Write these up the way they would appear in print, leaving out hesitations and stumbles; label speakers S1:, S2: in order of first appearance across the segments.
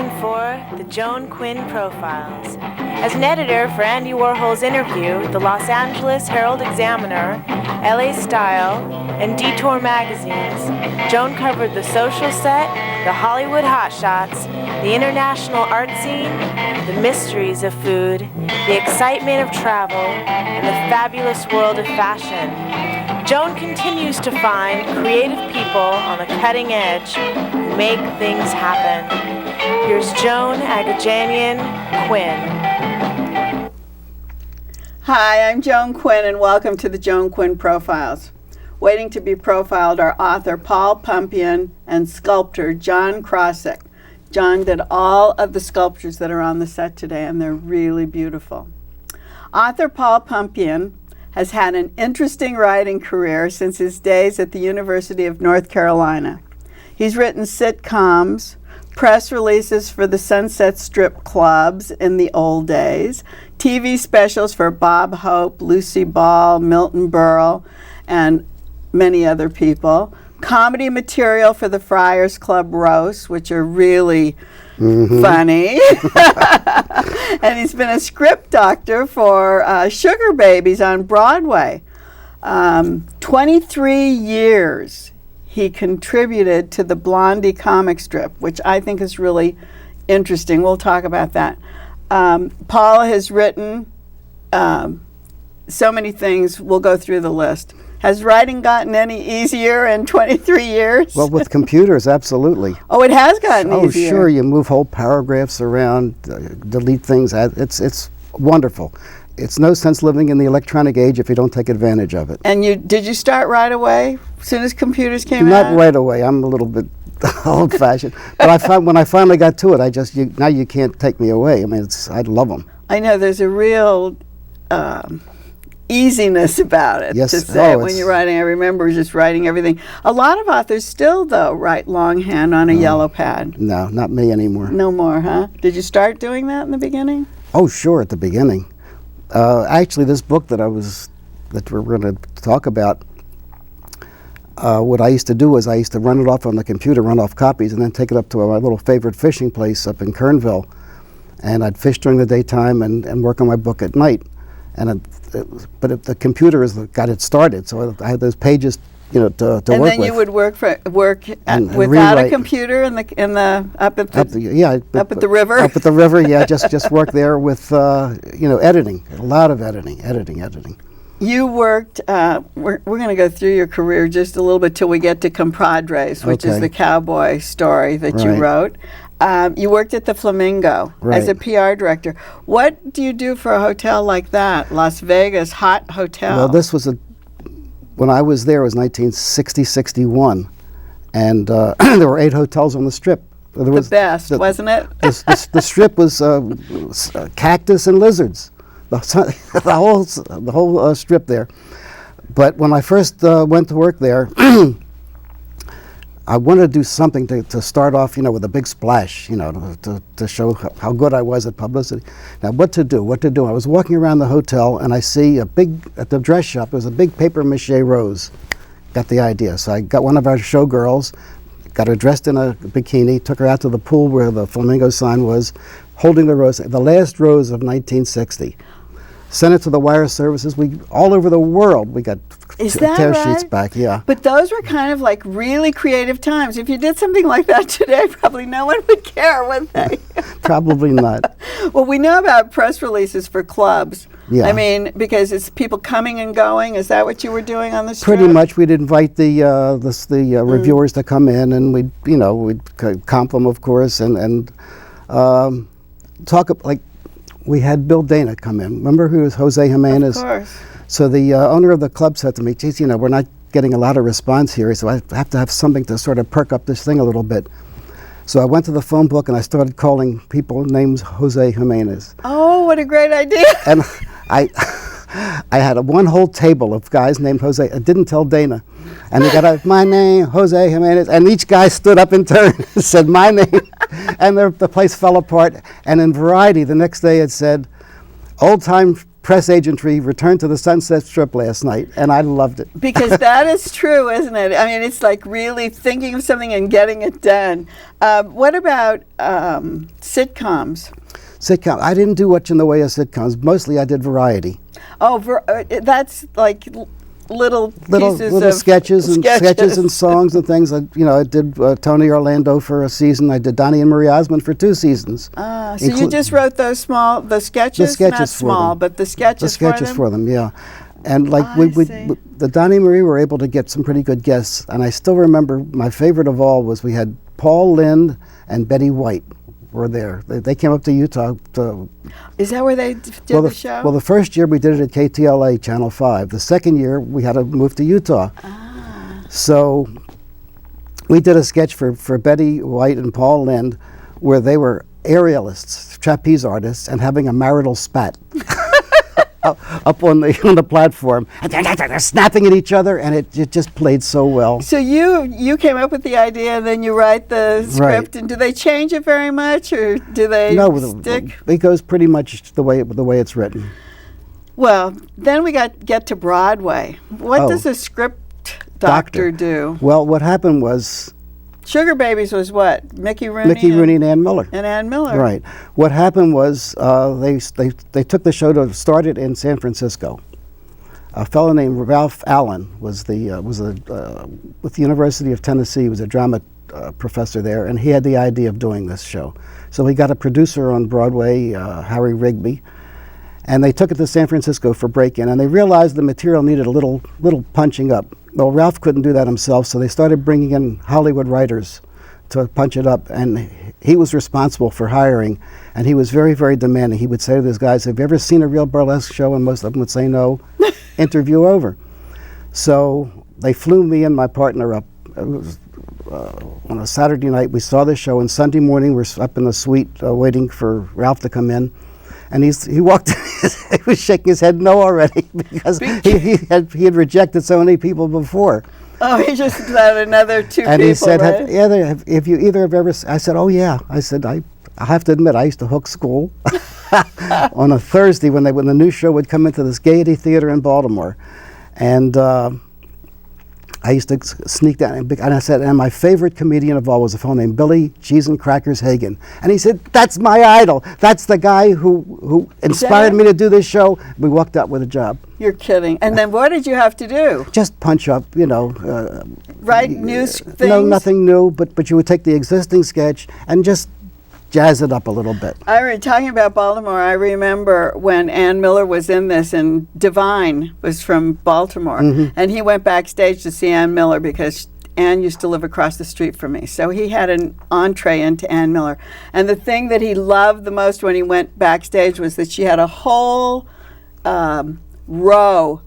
S1: time for the Joan Quinn Profiles. As an editor for Andy Warhol's Interview, the Los Angeles Herald-Examiner, LA Style, and Detour magazines, Joan covered the social set, the Hollywood hotshots, the international art scene, the mysteries of food, the excitement of travel, and the fabulous world of fashion. Joan continues to find creative people on the cutting edge who make things happen. Here's Joan Agajanian Quinn.
S2: Hi, I'm Joan Quinn, and welcome to the Joan Quinn Profiles. Waiting to be profiled are author Paul Pumpian and sculptor Jon Krawczyk. Jon did all of the sculptures that are on the set today, and they're really beautiful. Author Paul Pumpian has had an interesting writing career since his days at the University of North Carolina. He's written sitcoms, press releases for the Sunset Strip clubs in the old days, TV specials for Bob Hope, Lucy Ball, Milton Berle, and many other people, comedy material for the Friars Club roasts, which are really funny. And he's been a script doctor for Sugar Babies on Broadway. 23 years he contributed to the Blondie comic strip, which I think is really interesting. We'll talk about that. Paul has written so many things. We'll go through the list. Has writing gotten any easier in 23 years?
S3: Well, with computers, absolutely.
S2: Oh, it has gotten easier.
S3: Oh, sure. You move whole paragraphs around, delete things. It's wonderful. It's no sense living in the electronic age if you don't take advantage of it.
S2: And did you start right away, as soon as computers came out?
S3: Not right away. I'm a little bit old-fashioned. But when I finally got to it, now you can't take me away. I mean, I love them.
S2: I know there's a real easiness about it,
S3: yes.
S2: To say when you're writing. I remember just writing everything. A lot of authors still, though, write longhand on a yellow pad.
S3: No, not me anymore.
S2: No more, huh? Did you start doing that in the beginning?
S3: Oh, sure, at the beginning. Actually, this book that we're going to talk about, what I used to do is I used to run it off on the computer, run off copies, and then take it up to my little favorite fishing place up in Kernville. And I'd fish during the daytime and work on my book at night. But the computer got it started, so I had those pages, to work with.
S2: And then you would work without
S3: rewrite.
S2: A computer up at the river.
S3: Up at the river, yeah. Just work there with editing, a lot of editing.
S2: You worked. We're going to go through your career just a little bit till we get to Compadres, which is the cowboy story that you wrote. You worked at the Flamingo as a PR director. What do you do for a hotel like that, Las Vegas hot hotel?
S3: Well, this was when I was there, it was 1960-61, and there were 8 hotels on the Strip. There was
S2: the best, wasn't it?
S3: The Strip was cactus and lizards, the whole Strip there. But when I first went to work there, I wanted to do something to start off, with a big splash, to show how good I was at publicity. Now, what to do? I was walking around the hotel, and I see at the dress shop, there was a big papier-mâché rose. Got the idea. So I got one of our showgirls, got her dressed in a bikini, took her out to the pool where the Flamingo sign was, holding the rose, the last rose of 1960. Sent it to the wire services. All over the world, we got tear sheets back. Yeah.
S2: But those were kind of like really creative times. If you did something like that today, probably no one would care, would they?
S3: Probably not.
S2: Well, we know about press releases for clubs.
S3: Yeah.
S2: I mean, because it's people coming and going. Is that what you were doing on the Strip?
S3: Pretty much. We'd invite the reviewers to come in, and we'd comp them, of course, and talk like. We had Bill Dana come in. Remember who was Jose Jimenez?
S2: Of course.
S3: So the owner of the club said to me, geez, we're not getting a lot of response here, so I have to have something to sort of perk up this thing a little bit. So I went to the phone book and I started calling people named Jose Jimenez.
S2: Oh, what a great idea.
S3: And I had one whole table of guys named Jose. I didn't tell Dana. And they got my name, Jose Jimenez, and each guy stood up in turn and said my name. And the place fell apart. And in Variety, the next day it said, old-time press agentry returned to the Sunset Strip last night, and I loved it.
S2: Because that is true, isn't it? I mean, it's like really thinking of something and getting it done. What about sitcoms?
S3: Sitcom. I didn't do much in the way of sitcoms. Mostly I did variety.
S2: Oh, that's like little pieces of
S3: sketches and songs and things. I did Tony Orlando for a season. I did Donnie and Marie Osmond for 2 seasons.
S2: So you just wrote those the sketches not small, but the sketches
S3: for them, yeah. And like the Donnie and Marie were able to get some pretty good guests. And I still remember my favorite of all was we had Paul Lynde and Betty White were there. They came up to Utah to...
S2: Is that where they did the show?
S3: Well, the first year we did it at KTLA, Channel 5. The second year we had to move to Utah. So we did a sketch for Betty White and Paul Lynde where they were aerialists, trapeze artists, and having a marital spat. Up on the platform, and they're snapping at each other, and it just played so well.
S2: So you came up with the idea, and then you write the script, and do they change it very much, or do they stick?
S3: It goes pretty much the way it's written.
S2: Well, then we get to Broadway. What does a script doctor do?
S3: Well, what happened was...
S2: Sugar Babies was what? Mickey Rooney
S3: and Ann Miller.
S2: And Ann Miller.
S3: Right. What happened was they took the show to start it in San Francisco. A fellow named Ralph Allen was with the University of Tennessee. He was a drama professor there, and he had the idea of doing this show. So he got a producer on Broadway, Harry Rigby, and they took it to San Francisco for break-in, and they realized the material needed a little punching up. Well, Ralph couldn't do that himself, so they started bringing in Hollywood writers to punch it up, and he was responsible for hiring, and he was very, very demanding. He would say to these guys, "Have you ever seen a real burlesque show?" And most of them would say no. Interview over. So they flew me and my partner up. It was, on a Saturday night, we saw the show, and Sunday morning we're up in the suite waiting for Ralph to come in. And he walked in, he was shaking his head no already because he had rejected so many people before.
S2: Oh, he just had another 2 people,
S3: and he said,
S2: right?
S3: "If you either have ever..." I said, "Oh yeah." I said, I have to admit, I used to hook school on a Thursday when the new show would come into this Gaiety Theater in Baltimore, and I used to sneak down, and I said, and my favorite comedian of all was a fellow named Billy Cheese and Crackers Hagen. And he said, "That's my idol. That's the guy who inspired me to do this show." We walked out with a job.
S2: You're kidding. And then what did you have to do?
S3: Just punch up,
S2: Write new things?
S3: No, nothing new, but you would take the existing sketch and just jazz it up a little bit.
S2: Talking about Baltimore, I remember when Ann Miller was in this, and Divine was from Baltimore, and he went backstage to see Ann Miller because Ann used to live across the street from me. So he had an entree into Ann Miller. And the thing that he loved the most when he went backstage was that she had a whole row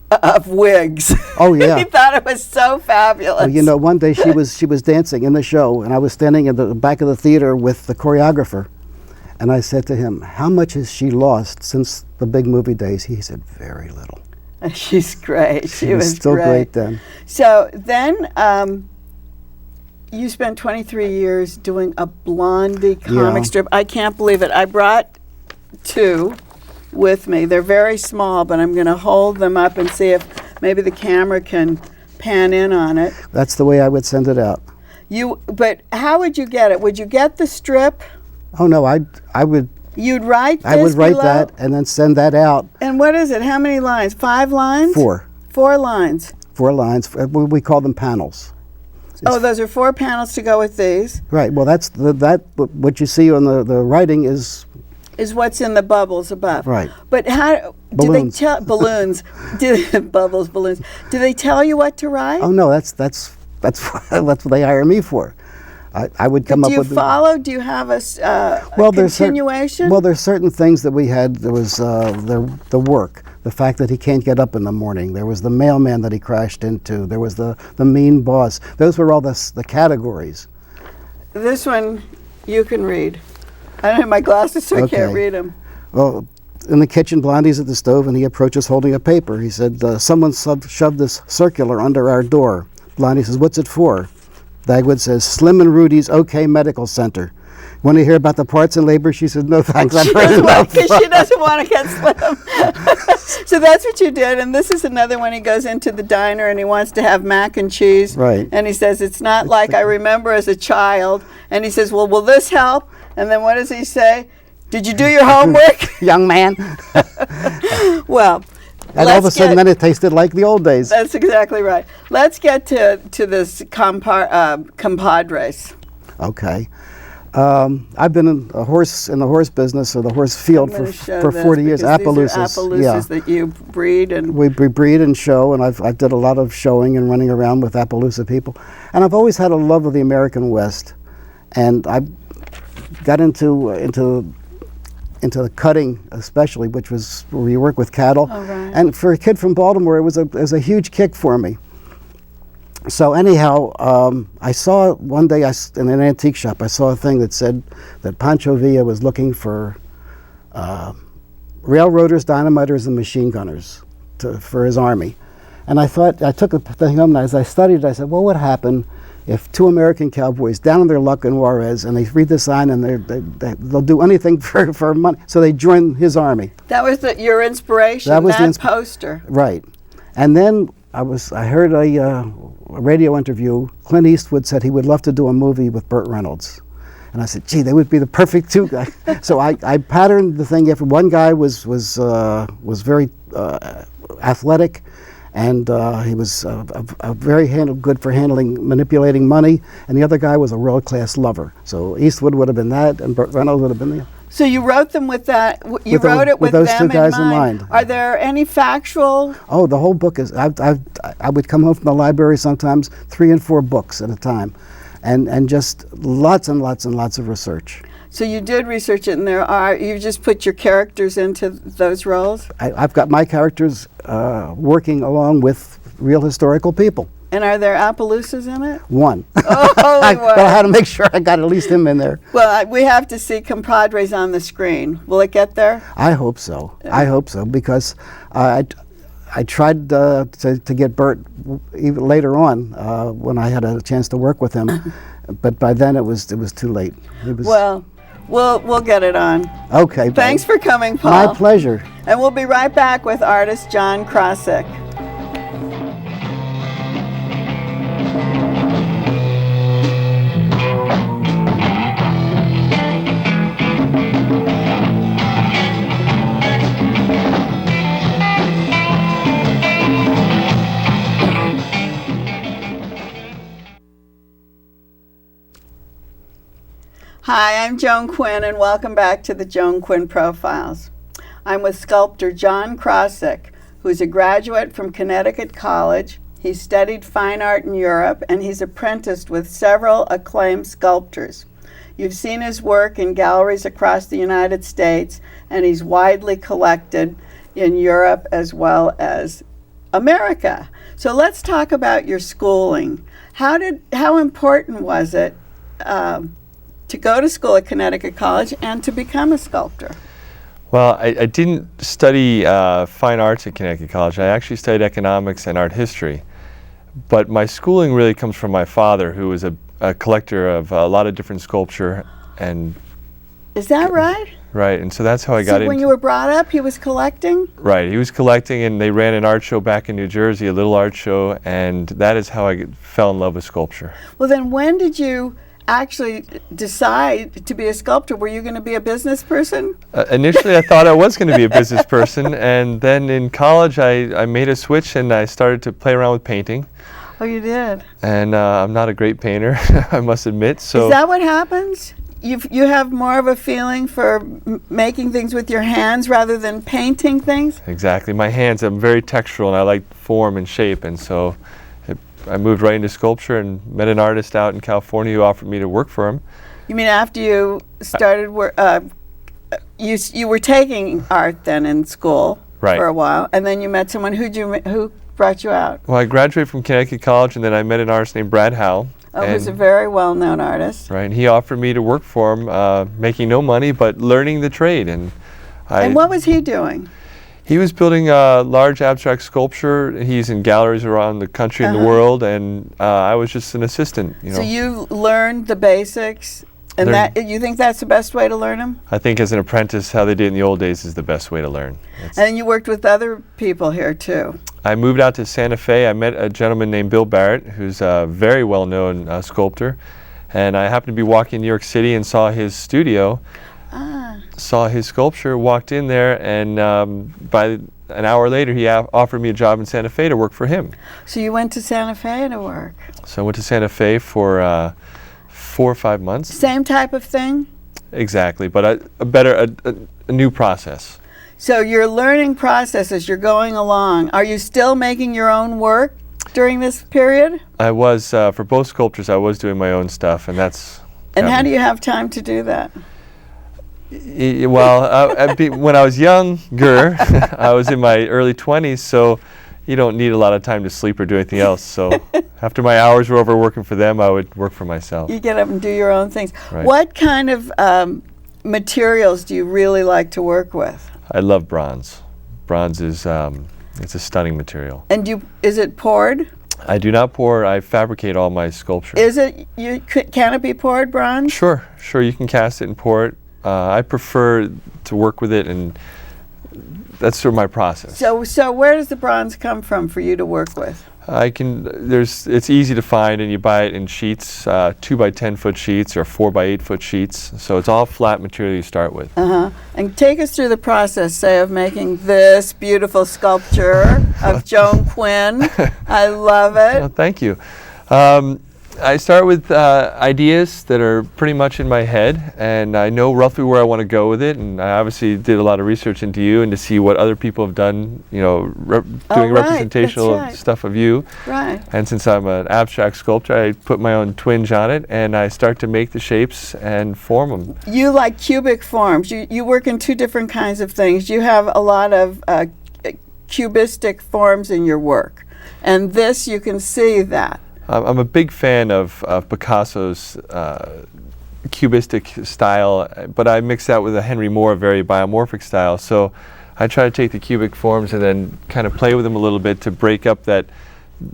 S2: of wigs.
S3: Oh yeah.
S2: He thought it was so fabulous.
S3: Well, one day she was dancing in the show, and I was standing in the back of the theater with the choreographer, and I said to him, "How much has she lost since the big movie days?" He said, "Very little."
S2: She's great. She was
S3: still great then.
S2: So then you spent 23 years doing a Blondie comic strip. I can't believe it. I brought 2 with me. They're very small, but I'm going to hold them up and see if maybe the camera can pan in on it.
S3: That's the way I would send it out.
S2: But how would you get it? Would you get the strip?
S3: Oh no, I would.
S2: You'd write this
S3: I would write
S2: below?
S3: that and then send that out.
S2: And what is it? How many lines? 5 lines?
S3: 4.
S2: 4 lines.
S3: 4 lines. We call them panels.
S2: Those are 4 panels to go with these.
S3: Right. Well, that's what you see on the writing is
S2: what's in the bubbles above.
S3: Right.
S2: But how
S3: balloons.
S2: Do they tell balloons? Balloons. Do they tell you what to write?
S3: Oh no, that's what they hire me for. I would come up with.
S2: Do you follow? Do you have a continuation?
S3: There's certain things that we had. There was the work, the fact that he can't get up in the morning. There was the mailman that he crashed into. There was the mean boss. Those were all the categories.
S2: This one you can read. I don't have my glasses, so I can't read them.
S3: Well, in the kitchen, Blondie's at the stove, and he approaches holding a paper. He said, "Someone shoved this circular under our door." Blondie says, "What's it for?" Dagwood says, "Slim and Rudy's OK Medical Center." when you hear about the parts and labor, she says, no thanks, I've
S2: She
S3: heard
S2: doesn't
S3: enough.
S2: because she doesn't want to get slim. So that's what you did. And this is another one. He goes into the diner and he wants to have mac and cheese.
S3: Right.
S2: And he says, it's not like I remember as a child. And he says, well, will this help? And then what does he say? Did you do your homework?
S3: Young man.
S2: Well,
S3: And all of a sudden, then it tasted like the old days.
S2: That's exactly right. Let's get to this compadres.
S3: Okay. I've been in the horse business or the horse field for 40 years. Appaloosas.
S2: These are Appaloosas that you breed and
S3: we breed and show, and I did a lot of showing and running around with Appaloosa people. And I've always had a love of the American West, and I got into the cutting, especially, which was where you work with cattle.
S2: Oh, right.
S3: And for a kid from Baltimore, it was a huge kick for me. So anyhow, I saw one day in an antique shop, I saw a thing that said that Pancho Villa was looking for railroaders, dynamiters, and machine gunners for his army. And I thought, I took the thing home, and as I studied it, I said, well, what would happen if two American cowboys down on their luck in Juarez, and they read the sign, and they'll do anything for money, so they join his army.
S2: that was your inspiration,
S3: That was the
S2: poster.
S3: Right. And then I heard a radio interview. Clint Eastwood said he would love to do a movie with Burt Reynolds. And I said, gee, they would be the perfect two guys. So I patterned the thing after one guy was very athletic, and he was very good for manipulating money, and the other guy was a world-class lover. So Eastwood would have been that, and Burt Reynolds would have been the
S2: So you wrote them with that. You
S3: With
S2: wrote it with
S3: those
S2: them
S3: two guys in
S2: mind.
S3: mind.
S2: Are there any factual?
S3: Oh, the whole book is. I would come home from the library sometimes 3 and 4 books at a time, and just lots and lots and lots of research.
S2: So you did research it, and you just put your characters into those roles.
S3: I've got my characters working along with real historical people.
S2: And are there Appaloosas in it?
S3: One.
S2: Oh,
S3: But I had to make sure I got at least him in there.
S2: Well, we have to see compadres on the screen. Will it get there?
S3: I hope so. I hope so, because I tried to get Bert even later on when I had a chance to work with him, but by then it was too late.
S2: Well, we'll get it on.
S3: Okay.
S2: Thanks for coming, Paul.
S3: My pleasure.
S2: And we'll be right back with artist Jon Krawczyk. Hi, I'm Joan Quinn, and welcome back to the Joan Quinn Profiles. I'm with sculptor Jon Krawczyk, who's a graduate from Connecticut College. He studied fine art in Europe, and he's apprenticed with several acclaimed sculptors. You've seen his work in galleries across the United States, and he's widely collected in Europe as well as America. So let's talk about your schooling. How important was it to go to school at Connecticut College and to become a sculptor?
S4: Well, I didn't study fine arts at Connecticut College. I actually studied economics and art history. But my schooling really comes from my father, who was a collector of a lot of different sculpture. And
S2: Is that right?
S4: right, and so that's how I got into.
S2: When you were brought up, he was collecting?
S4: Right, he was collecting, and they ran an art show back in New Jersey, a little art show, and that is how I fell in love with sculpture.
S2: Well, then when did you actually decide to be a sculptor? Were you going to be a business person?
S4: Initially, I thought I was going to be a business person, and then in college, I made a switch and I started to play around with painting.
S2: Oh, you did?
S4: And I'm not a great painter, I must admit. So
S2: Is that what happens? You have more of a feeling for making things with your hands rather than painting things?
S4: exactly, my hands, I'm very textural, and I like form and shape, and so I moved right into sculpture and met an artist out in California who offered me to work for him.
S2: You mean after you started you were taking art then in school
S4: Right.
S2: for a while, and then you met someone who brought you out?
S4: Well, I graduated from Connecticut College, and then I met an artist named Brad Howell.
S2: Oh, who's a very well-known artist.
S4: Right, and he offered me to work for him, making no money, but learning the trade. And
S2: what was he doing?
S4: he was building a large abstract sculpture. He's in galleries around the country and the world, and I was just an assistant.
S2: So you learned the basics And
S4: Learn-
S2: that you think that's the best way to learn them?
S4: I think as an apprentice, how they did in the old days is the best way to learn.
S2: And you worked with other people here too.
S4: I moved out to Santa Fe. I met a gentleman named Bill Barrett, who's a very well-known sculptor. And I happened to be walking in New York City and saw his studio, saw his sculpture, walked in there, and by an hour later, he offered me a job in Santa Fe to work for him.
S2: So you went to Santa Fe to work.
S4: So I went to Santa Fe for 4 or 5 months.
S2: Same type of thing?
S4: Exactly, but a new process.
S2: So your learning process as you're going along, are you still making your own work during this period?
S4: I was, for both sculptures, I was doing my own stuff, and that's...
S2: And how do you have time to do that?
S4: Well, when I was younger, I was in my early 20s, so you don't need a lot of time to sleep or do anything else. So after my hours were over working for them, I would work for myself.
S2: You get up and do your own things.
S4: Right.
S2: What kind of materials do you really like to work with?
S4: I love bronze. Bronze is it's a stunning material.
S2: And is it poured?
S4: I do not pour. I fabricate all my sculpture.
S2: Is it? Can it be poured bronze?
S4: Sure. You can cast it and pour it. I prefer to work with it, and that's sort of my process.
S2: So where does the bronze come from for you to work with?
S4: It's easy to find, and you buy it in sheets, 2 by 10 foot sheets or 4 by 8 foot sheets. So it's all flat material you start with.
S2: And take us through the process, say, of making this beautiful sculpture of Joan Quinn. I love it.
S4: Well, thank you. I start with ideas that are pretty much in my head, and I know roughly where I want to go with it. And I obviously did a lot of research into you and to see what other people have done, doing representational stuff of you.
S2: Right.
S4: And since I'm an abstract sculptor, I put my own twinge on it, and I start to make the shapes and form them.
S2: You like cubic forms. You work in two different kinds of things. You have a lot of cubistic forms in your work, and this you can see that.
S4: I'm a big fan of Picasso's cubistic style, but I mix that with a Henry Moore very biomorphic style. So I try to take the cubic forms and then kind of play with them a little bit to break up that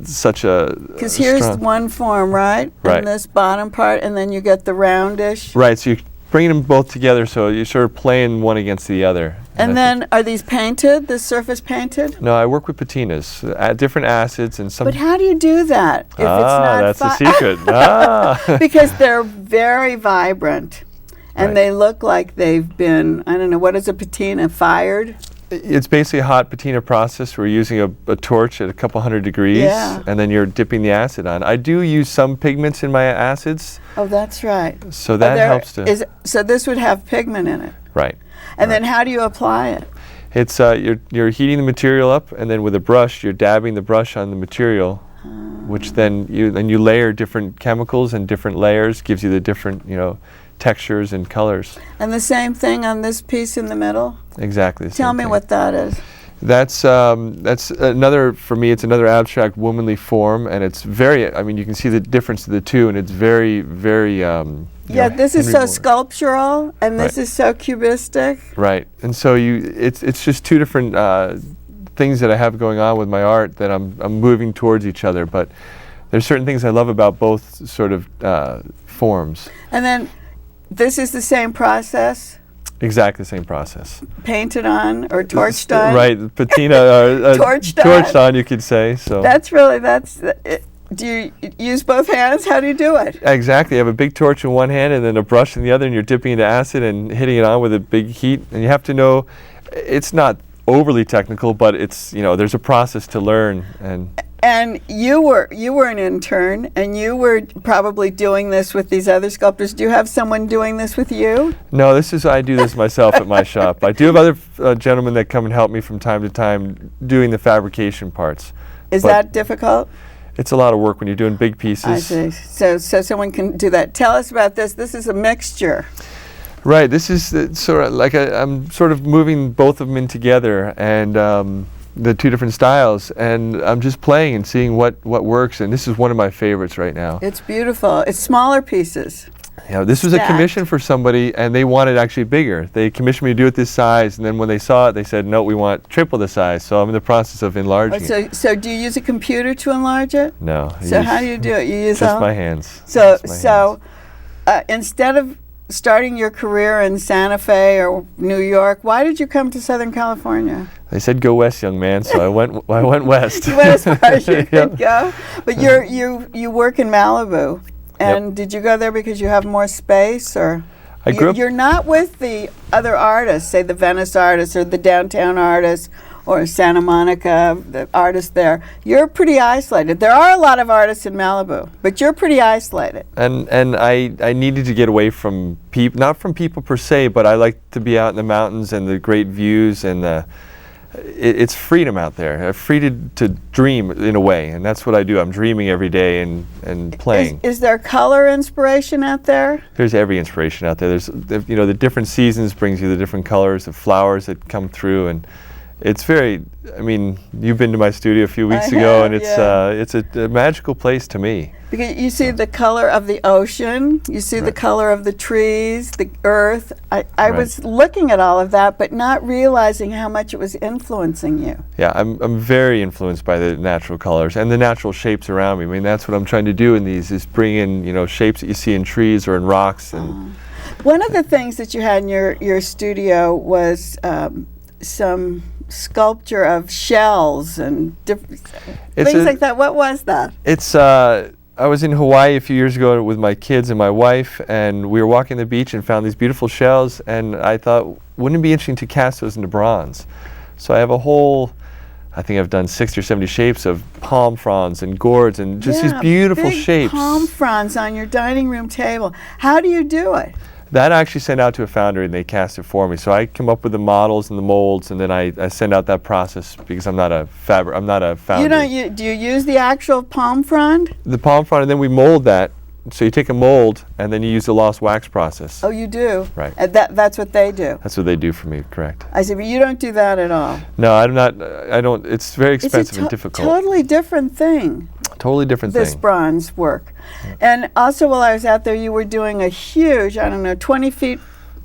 S4: such a...
S2: Because here's one form, right?
S4: Right.
S2: And this bottom part, and then you get the roundish.
S4: Right, so you're bringing them both together, so you're sort of playing one against the other.
S2: And then, are these painted, the surface painted?
S4: No, I work with patinas, different acids and some...
S2: But how do you do that if it's not
S4: that's the secret.
S2: Because they're very vibrant, and they look like they've been, I don't know, what is a patina, fired?
S4: It's basically a hot patina process. We're using a torch at a couple hundred degrees, and then you're dipping the acid on. I do use some pigments in my acids.
S2: Oh, that's right.
S4: So that helps to...
S2: So this would have pigment in it.
S4: Right.
S2: And then how do you apply it?
S4: It's you're heating the material up, and then with a brush, you're dabbing the brush on the material, which then you layer different chemicals and different layers, gives you the different textures and colors.
S2: And the same thing on this piece in the middle?
S4: Exactly.
S2: Tell me what that is.
S4: That's another, for me, it's another abstract womanly form, and it's very, I mean, you can see the difference of the two, and it's very, very,
S2: yeah, this is
S4: Henry
S2: so
S4: Moore.
S2: Sculptural, and this is so cubistic.
S4: Right, and so it's just two different things that I have going on with my art that I'm moving towards each other, but there's certain things I love about both sort of forms.
S2: And then this is the same process?
S4: Exactly the same process.
S2: Painted on or torched on?
S4: Right, patina, torched on, you could say. So
S2: do you use both hands? How do you do it?
S4: Exactly. You have a big torch in one hand and then a brush in the other, and you're dipping into acid and hitting it on with a big heat. And you have to know, it's not overly technical, but it's, there's a process to learn.
S2: And you were an intern, and you were probably doing this with these other sculptors. Do you have someone doing this with you?
S4: No, I do this myself at my shop. I do have other gentlemen that come and help me from time to time doing the fabrication parts.
S2: Is that difficult?
S4: It's a lot of work when you're doing big pieces.
S2: I see. So someone can do that. Tell us about this. This is a mixture.
S4: Right. This is sort of like I'm sort of moving both of them in together, and the two different styles, and I'm just playing and seeing what works. And this is one of my favorites right now.
S2: It's beautiful. It's smaller pieces.
S4: Yeah, this was a commission for somebody, and they wanted actually bigger. They commissioned me to do it this size, and then when they saw it, they said, no, we want triple the size. So I'm in the process of enlarging it.
S2: So do you use a computer to enlarge it?
S4: No.
S2: So how do you do it? You use
S4: just my hands.
S2: So instead of starting your career in Santa Fe or New York. Why did you come to Southern California?
S4: They said go west, young man, so I went west.
S2: You went as far as you could
S4: Yep.
S2: go. But you work in Malibu. And
S4: Yep.
S2: did you go there because you have more space, or?
S4: I grew up.
S2: You're not with the other artists, say the Venice artists or the downtown artists or Santa Monica, the artists there. You're pretty isolated. There are a lot of artists in Malibu, but you're pretty isolated.
S4: And I needed to get away from people, not from people per se, but I like to be out in the mountains and the great views and it's freedom out there. I'm free to dream in a way, and that's what I do. I'm dreaming every day and playing.
S2: Is there color inspiration out there?
S4: There's every inspiration out there. There's the different seasons brings you the different colors, the flowers that come through, and it's very. I mean, you've been to my studio a few weeks ago, and it's a magical place to me.
S2: Because you see the color of the ocean, you see the color of the trees, the earth. I was looking at all of that, but not realizing how much it was influencing you.
S4: Yeah, I'm very influenced by the natural colors and the natural shapes around me. I mean, that's what I'm trying to do in these, is bring in, shapes that you see in trees or in rocks. And
S2: One of the things that you had in your studio was some sculpture of shells and different things like that. What was that?
S4: It's I was in Hawaii a few years ago with my kids and my wife, and we were walking the beach and found these beautiful shells, and I thought, wouldn't it be interesting to cast those into bronze? So I have a whole, I think I've done 60 or 70 shapes of palm fronds and gourds and just these beautiful
S2: big
S4: shapes.
S2: Palm fronds on your dining room table. How do you do it?
S4: That I actually sent out to a foundry and they cast it for me. So I come up with the models and the molds, and then I send out that process because I'm not a foundry.
S2: Do you use the actual palm frond?
S4: The palm frond, and then we mold that. So you take a mold and then you use the lost wax process.
S2: Oh, you do?
S4: Right.
S2: That's what they do.
S4: That's what they do for me, correct.
S2: I see, but you don't do that at all.
S4: No, I'm not. I don't. It's very expensive and difficult.
S2: Totally different thing.
S4: Totally different
S2: This
S4: thing.
S2: bronze work. And also while I was out there, you were doing a huge, 20 feet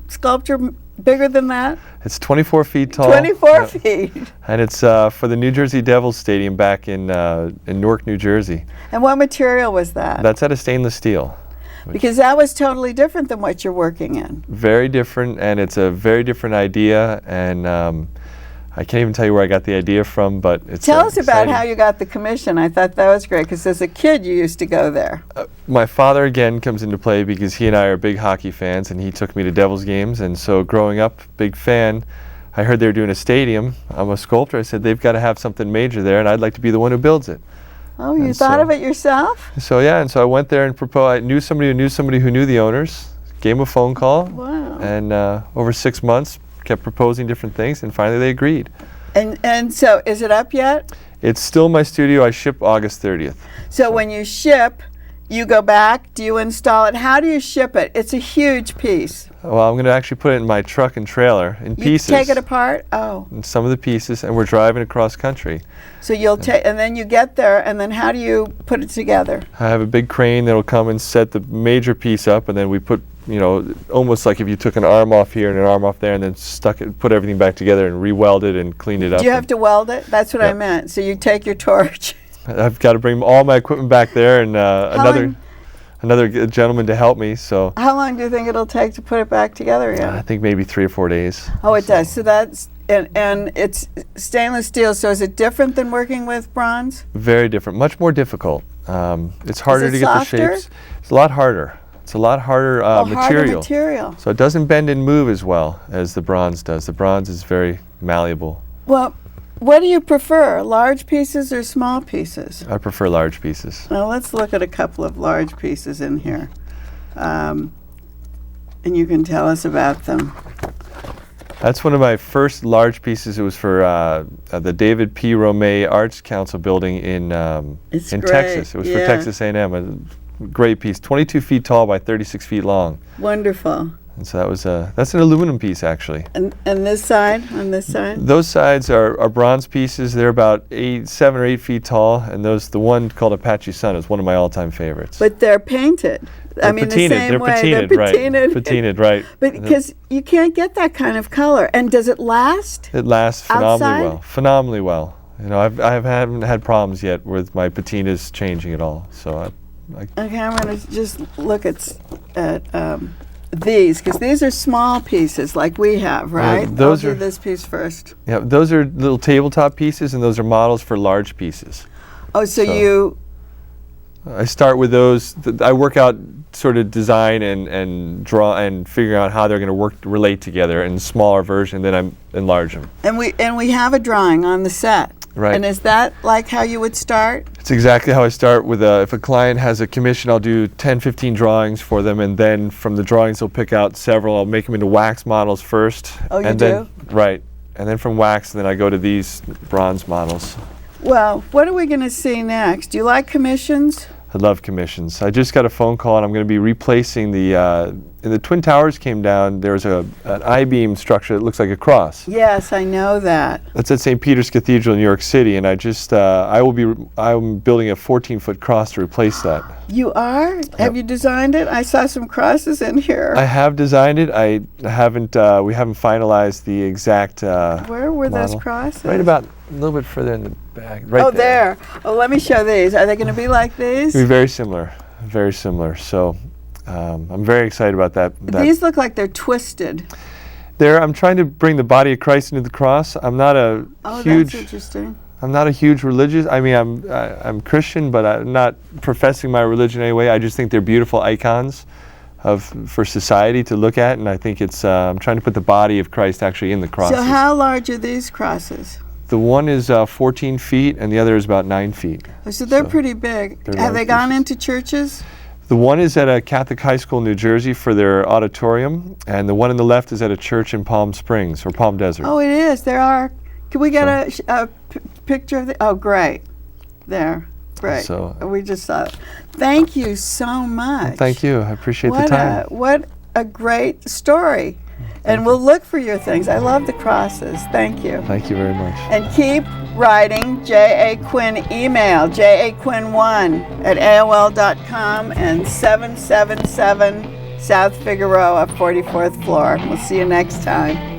S2: sculpture, bigger than that?
S4: It's 24 feet tall.
S2: 24 feet.
S4: And it's for the New Jersey Devils Stadium back in Newark, New Jersey.
S2: And what material was that?
S4: That's out of stainless steel.
S2: Because that was totally different than what you're working in.
S4: Very different, and it's a very different idea, and I can't even tell you where I got the idea from, but it's
S2: Tell us about
S4: exciting.
S2: how you got the commission. I thought that was great, because as a kid you used to go there.
S4: My father again comes into play because he and I are big hockey fans, and he took me to Devils games, and so growing up, big fan. I heard they were doing a stadium. I'm a sculptor. I said they've got to have something major there, and I'd like to be the one who builds it.
S2: Oh, you
S4: And
S2: thought
S4: so-
S2: of it yourself?
S4: So yeah, and so I went there and proposed. I knew somebody who knew the owners. Gave them a phone call,
S2: Wow.
S4: and over 6 months, kept proposing different things, and finally they agreed.
S2: And so is it up yet?
S4: It's still in my studio. I ship August 30th.
S2: So when you ship, you go back, do you install it? How do you ship it? It's a huge piece.
S4: Well, I'm going to actually put it in my truck and trailer in
S2: You
S4: pieces.
S2: take it apart? Oh.
S4: In some of the pieces, and we're driving across country.
S2: So you'll take, and then you get there, and then how do you put it together?
S4: I have a big crane that'll come and set the major piece up, and then we put, almost like if you took an arm off here and an arm off there, and then put everything back together and re-weld it and clean it up.
S2: Do you have to weld it? That's what I
S4: Yep.
S2: meant. So you take your torch.
S4: I've got to bring all my equipment back there, and another gentleman to help me. So
S2: How long do you think it'll take to put it back together again?
S4: I think maybe 3 or 4 days.
S2: Oh, it does. So that's, and it's stainless steel. So is it different than working with bronze?
S4: Very different, much more difficult. It's harder
S2: it
S4: to get
S2: softer?
S4: the shapes. It's a lot harder. It's a lot harder
S2: Harder
S4: material.
S2: material.
S4: So it doesn't bend and move as well as the bronze does. The bronze is very malleable.
S2: Well, what do you prefer, large pieces or small pieces?
S4: I prefer large pieces.
S2: Now let's look at a couple of large pieces in here. And you can tell us about them.
S4: That's one of my first large pieces. It was for the David P. Romay Arts Council building in
S2: It's
S4: in
S2: great,
S4: Texas. It was for
S2: yeah.
S4: Texas A&M. A great piece, 22 feet tall by 36 feet long.
S2: Wonderful.
S4: And so that was that's an aluminum piece actually.
S2: And this side, on this side?
S4: Those sides are bronze pieces. They're about 7 or 8 feet tall, and the one called Apache Sun is one of my all-time favorites.
S2: But they're painted. I mean,
S4: patinated.
S2: the same
S4: They're
S2: way.
S4: patinated,
S2: They're
S4: right.
S2: patinated.
S4: Patinated, right.
S2: But because you can't get that kind of color. And does it last?
S4: It lasts phenomenally
S2: Outside?
S4: well. Phenomenally well. I haven't had problems yet with my patinas changing at all. So
S2: Okay, I'm going to just look at these, because these are small pieces like we have, right?
S4: those
S2: I'll
S4: are-
S2: do this piece first.
S4: Yeah, those are little tabletop pieces, and those are models for large pieces.
S2: Oh, so
S4: So-
S2: you,
S4: I start with those. I work out sort of design and draw and figure out how they're going to relate together in smaller version. Then I enlarge them.
S2: and we have a drawing on the set.
S4: Right.
S2: And is that like how you would start?
S4: It's exactly how I start with if a client has a commission, I'll do 10, 15 drawings for them, and then from the drawings they'll pick out several. I'll make them into wax models first.
S2: Oh, you
S4: and
S2: do?
S4: then, right. And then from wax, then I go to these bronze models.
S2: Well, what are we going to see next? Do you like commissions?
S4: I love commissions. I just got a phone call, and I'm going to be replacing the Twin Towers came down. There was an I-beam structure that looks like a cross.
S2: Yes, I know that.
S4: That's at St. Peter's Cathedral in New York City, and I'm building a 14-foot cross to replace that.
S2: You are? Have you designed it? I saw some crosses in here.
S4: I have designed it. I haven't. We haven't finalized the exact.
S2: Where were those
S4: model.
S2: crosses?
S4: Right about a little bit further in the back. Right
S2: Oh,
S4: there.
S2: there. Oh, let me show these. Are they going to be like these?
S4: It'll be very similar. Very similar. So, I'm very excited about that.
S2: These look like they're twisted.
S4: I'm trying to bring the body of Christ into the cross. I'm not a
S2: Oh,
S4: huge.
S2: that's interesting.
S4: I'm not a huge religious. I mean, I'm Christian, but I'm not professing my religion anyway. I just think they're beautiful icons for society to look at, and I think it's. I'm trying to put the body of Christ actually in the crosses.
S2: So how large are these crosses?
S4: The one is 14 feet, and the other is about 9 feet.
S2: Oh, so they're
S4: So
S2: pretty big.
S4: they're
S2: Have they
S4: large
S2: gone
S4: pieces.
S2: into churches?
S4: The one is at a Catholic high school in New Jersey for their auditorium, and the one on the left is at a church in Palm Springs or Palm Desert.
S2: Oh, it is. There are. Can we get a picture of the? Oh, great. There. Great.
S4: So-
S2: We just saw it. Thank you so much.
S4: Thank you. I appreciate the
S2: What
S4: time.
S2: what a great story. And we'll look for your things. I love the crosses. Thank you.
S4: Thank you very much.
S2: And keep writing J.A. Quinn email, jaquinn1@aol.com and 777 South Figueroa, 44th floor. We'll see you next time.